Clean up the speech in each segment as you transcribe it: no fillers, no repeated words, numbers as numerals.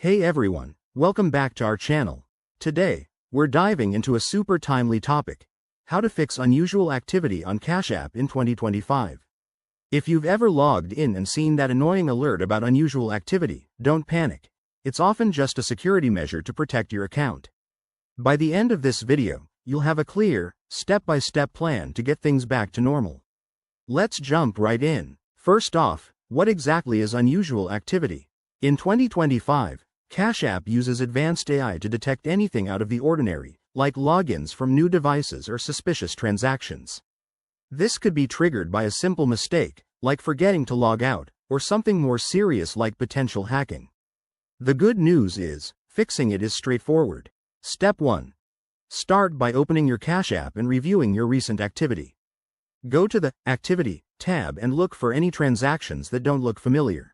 Hey everyone, welcome back to our channel. Today, we're diving into a super timely topic: how to fix unusual activity on Cash App in 2025. If you've ever logged in and seen that annoying alert about unusual activity, don't panic. It's often just a security measure to protect your account. By the end of this video, you'll have a clear, step-by-step plan to get things back to normal. Let's jump right in. First off, what exactly is unusual activity? In 2025, Cash App uses advanced AI to detect anything out of the ordinary, like logins from new devices or suspicious transactions. This could be triggered by a simple mistake, like forgetting to log out, or something more serious like potential hacking. The good news is, fixing it is straightforward. Step 1. Start by opening your Cash App and reviewing your recent activity. Go to the Activity tab and look for any transactions that don't look familiar.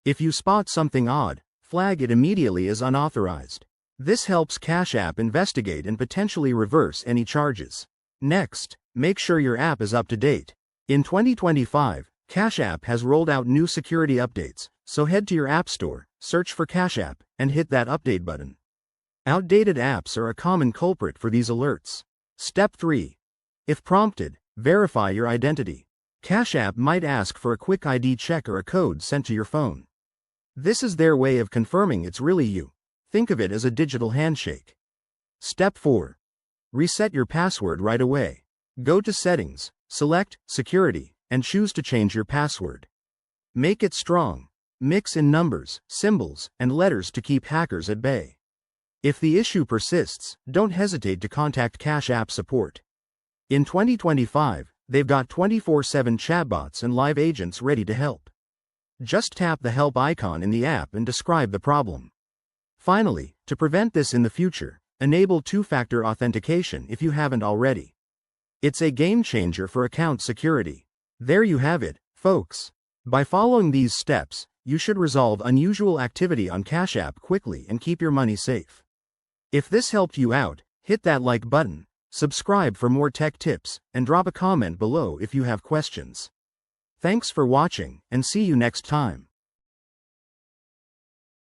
If you spot something odd, flag it immediately as unauthorized. This helps Cash App investigate and potentially reverse any charges. Next, make sure your app is up to date. In 2025, Cash App has rolled out new security updates, so head to your App Store, search for Cash App, and hit that update button. Outdated apps are a common culprit for these alerts. Step 3. If prompted, verify your identity. Cash App might ask for a quick ID check or a code sent to your phone. This is their way of confirming it's really you. Think of it as a digital handshake. Step 4. Reset your password right away. Go to Settings, select Security, and choose to change your password. Make it strong. Mix in numbers, symbols, and letters to keep hackers at bay. If the issue persists, don't hesitate to contact Cash App support. In 2025, they've got 24/7 chatbots and live agents ready to help. Just tap the help icon in the app and describe the problem. Finally, to prevent this in the future, enable two-factor authentication if you haven't already. It's a game changer for account security. There you have it, folks. By following these steps, you should resolve unusual activity on Cash App quickly and keep your money safe. If this helped you out, hit that like button, subscribe for more tech tips, and drop a comment below if you have questions. Thanks for watching, and see you next time.